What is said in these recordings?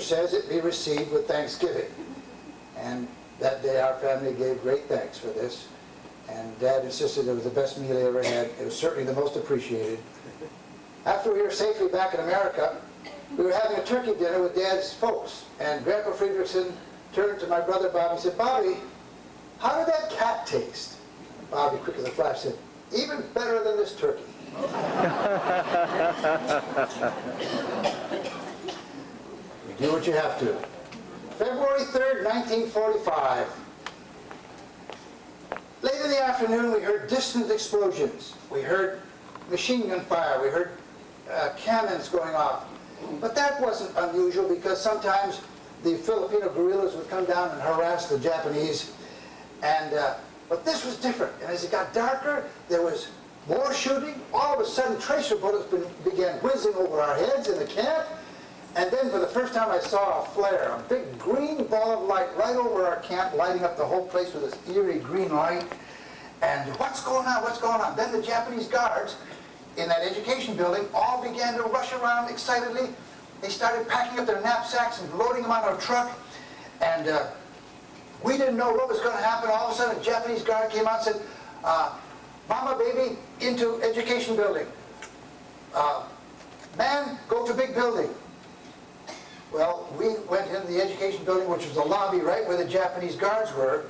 Scripture says it be received with thanksgiving. And that day our family gave great thanks for this. And Dad insisted it was the best meal he ever had. It was certainly the most appreciated. After we were safely back in America, we were having a turkey dinner with Dad's folks. And Grandpa Friederichsen turned to my brother Bobby and said, "Bobby, how did that cat taste?" Bobby, quick as a flash, said, "Even better than this turkey." You do what you have to. February 3rd, 1945. Late in the afternoon, we heard distant explosions. We heard machine gun fire. We heard cannons going off. But that wasn't unusual because sometimes the Filipino guerrillas would come down and harass the Japanese. But this was different. And as it got darker, there was more shooting. All of a sudden, tracer bullets began whizzing over our heads in the camp. And then for the first time, I saw a flare, a big green ball of light right over our camp, lighting up the whole place with this eerie green light. And what's going on? What's going on? Then the Japanese guards in that education building all began to rush around excitedly. They started packing up their knapsacks and loading them on our truck. And we didn't know what was going to happen. All of a sudden, a Japanese guard came out and said, "Mama, baby, into education building. Man, go to big building." Well, we went into the education building, which was the lobby right where the Japanese guards were.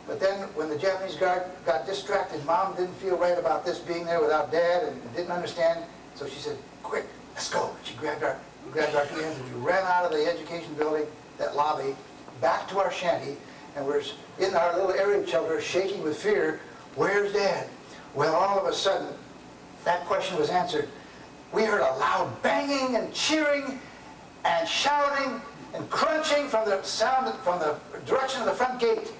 But then when the Japanese guard got distracted, Mom didn't feel right about this being there without Dad and didn't understand. So she said, "Quick, let's go." She grabbed our two hands and we ran out of the education building, that lobby, back to our shanty. And we're in our little area shelter, shaking with fear. Where's Dad? Well, all of a sudden, that question was answered. We heard a loud banging and cheering and shouting and crunching from the direction of the front gate.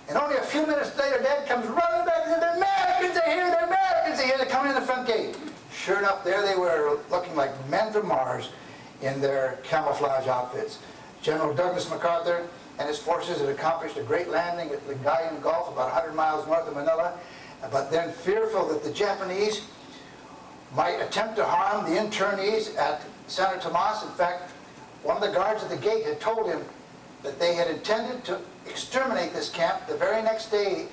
And only a few minutes later, Dad comes running back and says, "The Americans are here, the Americans are here." They're coming in the front gate. Sure enough, there they were, looking like men from Mars in their camouflage outfits. General Douglas MacArthur and his forces had accomplished a great landing at Lingayen Gulf, about 100 miles north of Manila. But then, fearful that the Japanese might attempt to harm the internees at Santo Tomas, in fact, one of the guards at the gate had told him that they had intended to exterminate this camp the very next day,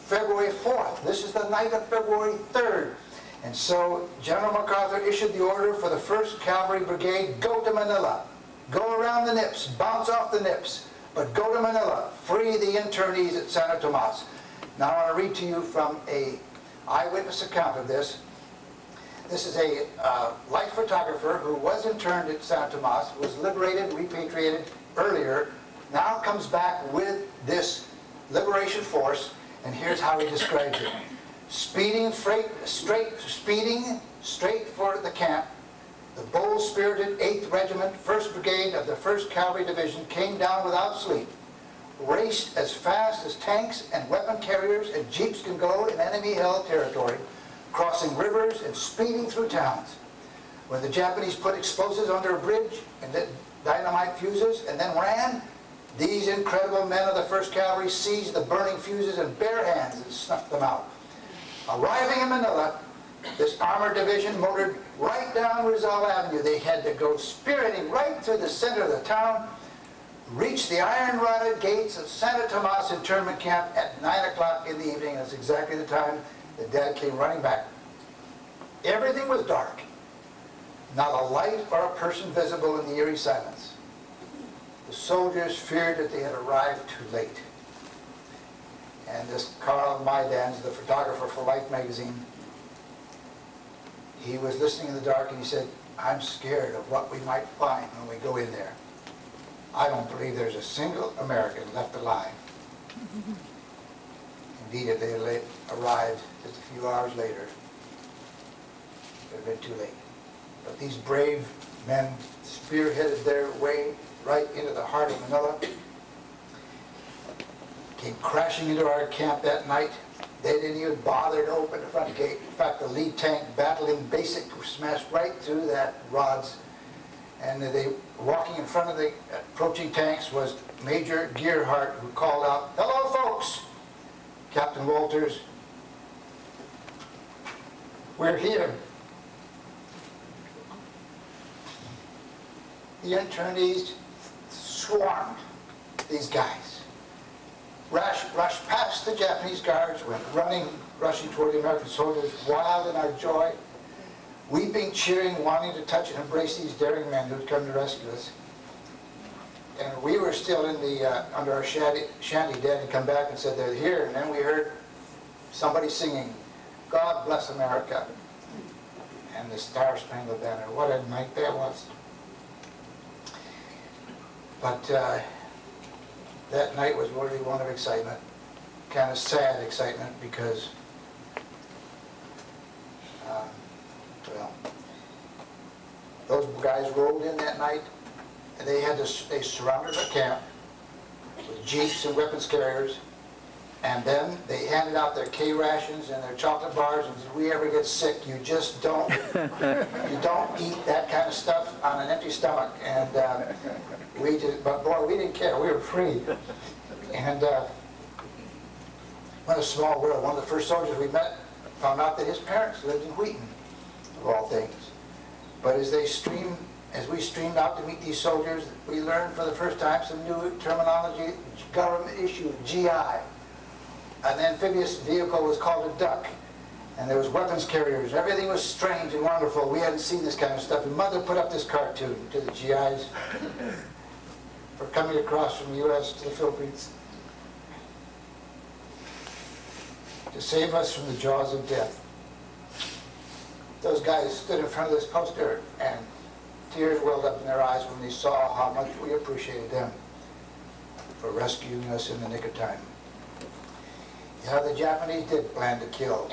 February 4th. This is the night of February 3rd. And so General MacArthur issued the order for the 1st Cavalry Brigade, go to Manila. Go around the nips, bounce off the nips, but go to Manila. Free the internees at Santo Tomas. Now I want to read to you from an eyewitness account of this. This is a life photographer who was interned at Santo Tomas, was liberated, repatriated earlier, now comes back with this liberation force, and here's how he describes it. Speeding straight for the camp, the bold-spirited 8th Regiment, 1st Brigade of the 1st Cavalry Division came down without sleep, raced as fast as tanks and weapon carriers and jeeps can go in enemy-held territory, crossing rivers and speeding through towns. When the Japanese put explosives under a bridge and lit dynamite fuses and then ran, these incredible men of the 1st Cavalry seized the burning fuses in bare hands and snuffed them out. Arriving in Manila, this armored division motored right down Rizal Avenue. They had to go spiriting right through the center of the town, reach the iron-rotted gates of Santo Tomas internment camp at 9 o'clock in the evening. That's exactly the time that Dad came running back. Everything was dark. Not a light or a person visible in the eerie silence. The soldiers feared that they had arrived too late. And this Carl Maidans, the photographer for Life magazine, he was listening in the dark and he said, "I'm scared of what we might find when we go in there. I don't believe there's a single American left alive." Indeed, if they had arrived just a few hours later, it would have been too late. But these brave men spearheaded their way right into the heart of Manila, came crashing into our camp that night. They didn't even bother to open the front gate. In fact, the lead tank, battling basic, smashed right through that rods. And walking in front of the approaching tanks was Major Gearhart, who called out, "Hello, folks! Captain Walters, we're here." the internees swarmed these guys. Rushed past the Japanese guards, went running, rushing toward the American soldiers, wild in our joy, weeping, cheering, wanting to touch and embrace these daring men who'd come to rescue us. And we were still in the under our shanty. Dad had come back and said they're here, and then we heard somebody singing, "God Bless America," and the Star Spangled Banner. What a night that was! But that night was really one of excitement, kind of sad excitement, because, well, those guys rolled in that night, and they surrounded the camp with jeeps and weapons carriers, and then they handed out their K rations and their chocolate bars, and if we ever get sick, you just don't, you don't eat that kind of stuff on an empty stomach. And but boy, we didn't care, we were free. And what a small world. One of the first soldiers we met found out that his parents lived in Wheaton, of all things. But as we streamed out to meet these soldiers, we learned for the first time some new terminology, government issue, GI. An amphibious vehicle was called a duck, and there was weapons carriers. Everything was strange and wonderful. We hadn't seen this kind of stuff. And Mother put up this cartoon to the GIs for coming across from the U.S. to the Philippines to save us from the jaws of death. Those guys stood in front of this poster, and tears welled up in their eyes when they saw how much we appreciated them for rescuing us in the nick of time. Yeah, the Japanese did plan to kill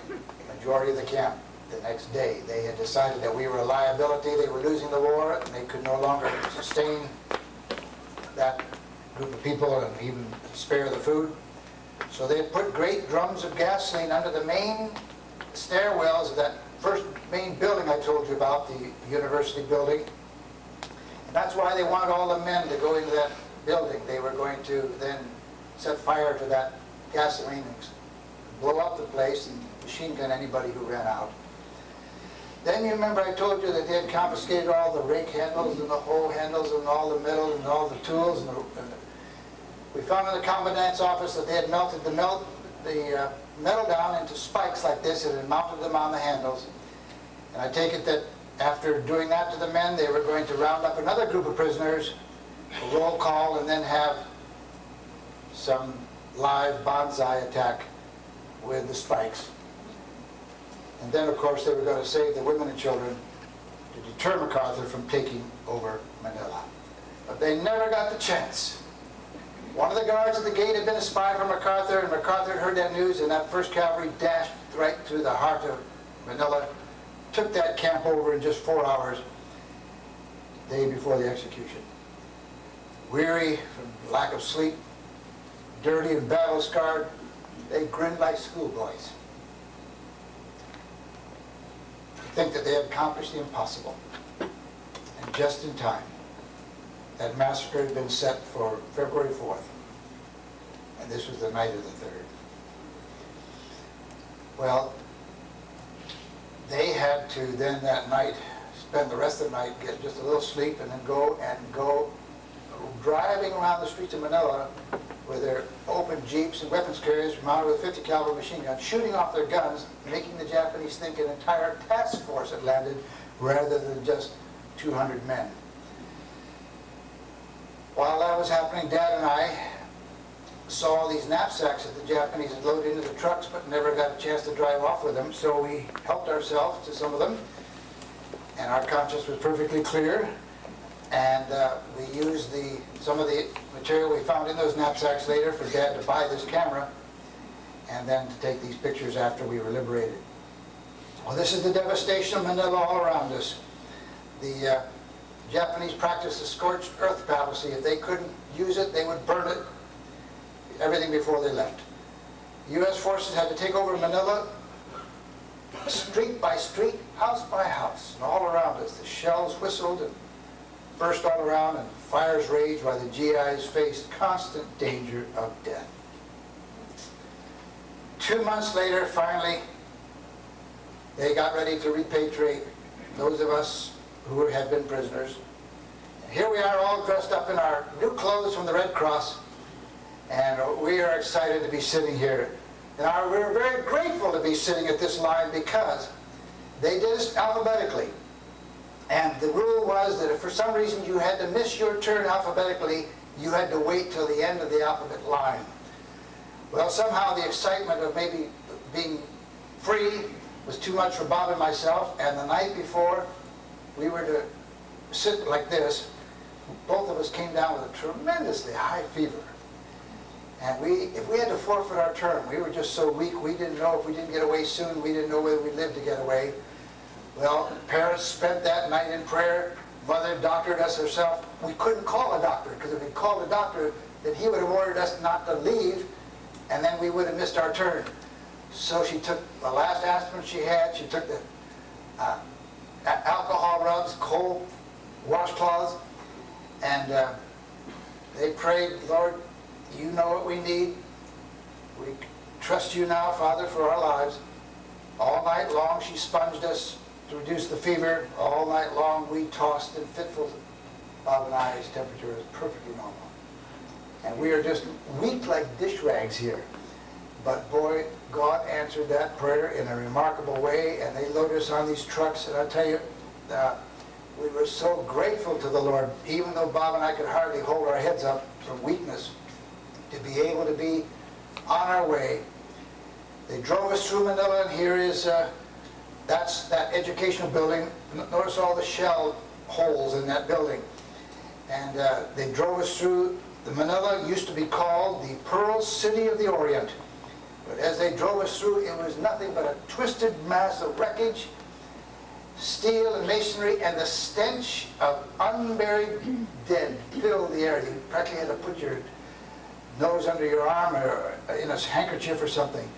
the majority of the camp the next day. They had decided that we were a liability, they were losing the war, and they could no longer sustain that group of people and even spare the food. So they had put great drums of gasoline under the main stairwells of that first main building I told you about, the university building. And that's why they wanted all the men to go into that building. They were going to then set fire to that gasoline and blow up the place and machine gun anybody who ran out. Then you remember I told you that they had confiscated all the rake handles and the hoe handles and all the metal and all the tools. And we found in the commandant's office that they had melted the metal down into spikes like this and had mounted them on the handles. And I take it that after doing that to the men, they were going to round up another group of prisoners, a roll call, and then have some live bonsai attack with the spikes. And then, of course, they were going to save the women and children to deter MacArthur from taking over Manila. But they never got the chance. One of the guards at the gate had been a spy for MacArthur, and MacArthur heard that news, and that 1st Cavalry dashed right through the heart of Manila, took that camp over in just 4 hours, the day before the execution. Weary from lack of sleep, dirty and battle-scarred, they grinned like schoolboys. To think that they had accomplished the impossible. And just in time, that massacre had been set for February 4th, and this was the night of the 3rd. Well, they had to then that night spend the rest of the night, get just a little sleep, and then go driving around the streets of Manila with their open jeeps and weapons carriers mounted with 50 caliber machine guns, shooting off their guns, making the Japanese think an entire task force had landed rather than just 200 men. While that was happening, Dad and I saw these knapsacks that the Japanese had loaded into the trucks but never got a chance to drive off with them, so we helped ourselves to some of them, and our conscience was perfectly clear, and we used some of the material we found in those knapsacks later for Dad to buy this camera and then to take these pictures after we were liberated. Well, this is the devastation of Manila all around us. The Japanese practiced the scorched earth policy. If they couldn't use it, they would burn it, everything before they left. U.S. forces had to take over Manila, street by street, house by house, and all around us. The shells whistled and burst all around, and fires raged while the GIs faced constant danger of death. 2 months later, finally, they got ready to repatriate those of us who had been prisoners. here we are all dressed up in our new clothes from the Red Cross, and we are excited to be sitting here. And we're very grateful to be sitting at this line because they did us alphabetically. And the rule was that if for some reason you had to miss your turn alphabetically, you had to wait till the end of the alphabet line. Well, somehow the excitement of maybe being free was too much for Bob and myself, and the night before we were to sit like this, both of us came down with a tremendously high fever. And if we had to forfeit our term, we were just so weak, we didn't know if we didn't get away soon, we didn't know whether we'd live to get away. Well, parents spent that night in prayer. Mother doctored us herself. We couldn't call a doctor, because if we called a doctor, then he would have ordered us not to leave, and then we would have missed our turn. So she took the last aspirin she had, she took the alcohol rubs, cold washcloths, and they prayed, Lord, you know what we need. We trust you now, Father, for our lives. All night long she sponged us to reduce the fever. All night long we tossed and fitful. Bob and I's temperature is perfectly normal. And we are just weak like dish rags here. But boy, God answered that prayer in a remarkable way, and they loaded us on these trucks, and I tell you, we were so grateful to the Lord, even though Bob and I could hardly hold our heads up from weakness, to be able to be on our way. They drove us through Manila, and here is, that's that educational building. Notice all the shell holes in that building. And they drove us through. The Manila used to be called the Pearl City of the Orient. But as they drove us through, it was nothing but a twisted mass of wreckage, steel and masonry, and the stench of unburied dead filled the air. You practically had to put your nose under your arm or in a handkerchief or something.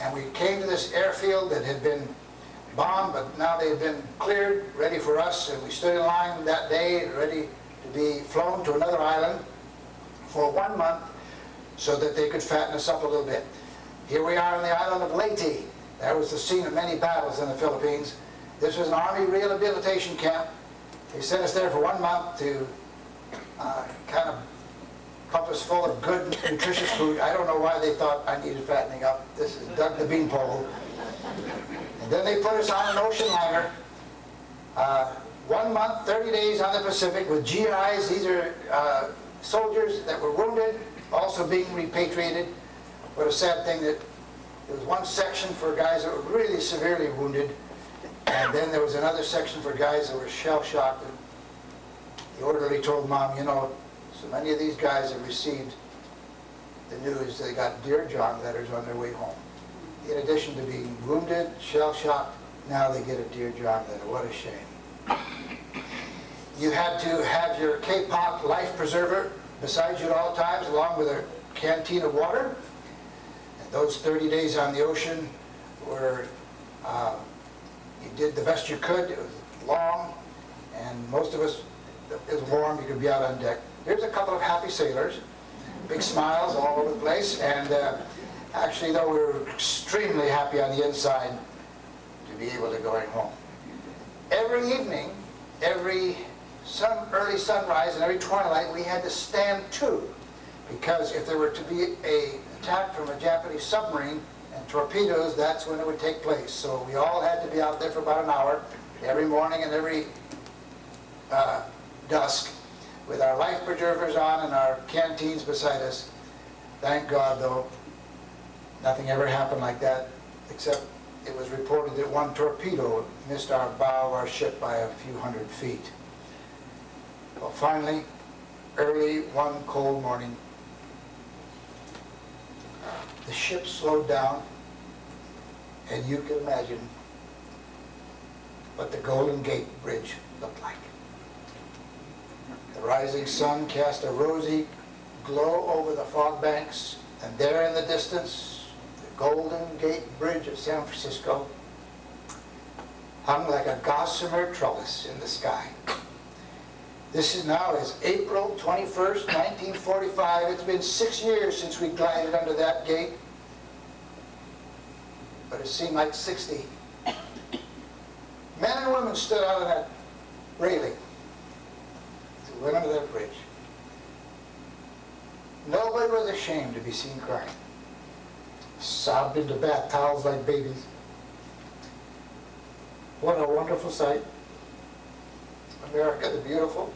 And we came to this airfield that had been bombed, but now they had been cleared, ready for us, and we stood in line that day, ready to be flown to another island for 1 month so that they could fatten us up a little bit. Here we are on the island of Leyte. That was the scene of many battles in the Philippines. This was an army rehabilitation camp. They sent us there for 1 month to kind of pump us full of good, nutritious food. I don't know why they thought I needed fattening up. This is Doug the Beanpole. And then they put us on an ocean liner. 1 month, 30 days on the Pacific with GIs. These are soldiers that were wounded, also being repatriated. What a sad thing that there was one section for guys that were really severely wounded, and then there was another section for guys that were shell-shocked. And the orderly told Mom, you know, so many of these guys have received the news they got Dear John letters on their way home. In addition to being wounded, shell-shocked, now they get a Dear John letter. What a shame. You had to have your K-Pop life preserver beside you at all times, along with a canteen of water. And those 30 days on the ocean were, you did the best you could. It was long, and most of us, it was warm, you could be out on deck. Here's a couple of happy sailors, big smiles all over the place, and actually, though, we were extremely happy on the inside to be able to go home. Every evening, every early sunrise and every twilight, we had to stand to, because if there were to be an attack from a Japanese submarine and torpedoes, that's when it would take place. So we all had to be out there for about an hour every morning and every dusk with our life preservers on and our canteens beside us. Thank God, though, nothing ever happened like that, except it was reported that one torpedo missed our bow of our ship by a few hundred feet. Well, finally, early one cold morning, the ship slowed down, and you can imagine what the Golden Gate Bridge looked like. The rising sun cast a rosy glow over the fog banks, and there in the distance, the Golden Gate Bridge of San Francisco hung like a gossamer trellis in the sky. This is now is April 21st, 1945. It's been 6 years since we glided under that gate, but it seemed like 60. Men and women stood out on that railing. We went under that bridge. Nobody was ashamed to be seen crying. Sobbed into bath towels like babies. What a wonderful sight. America the beautiful.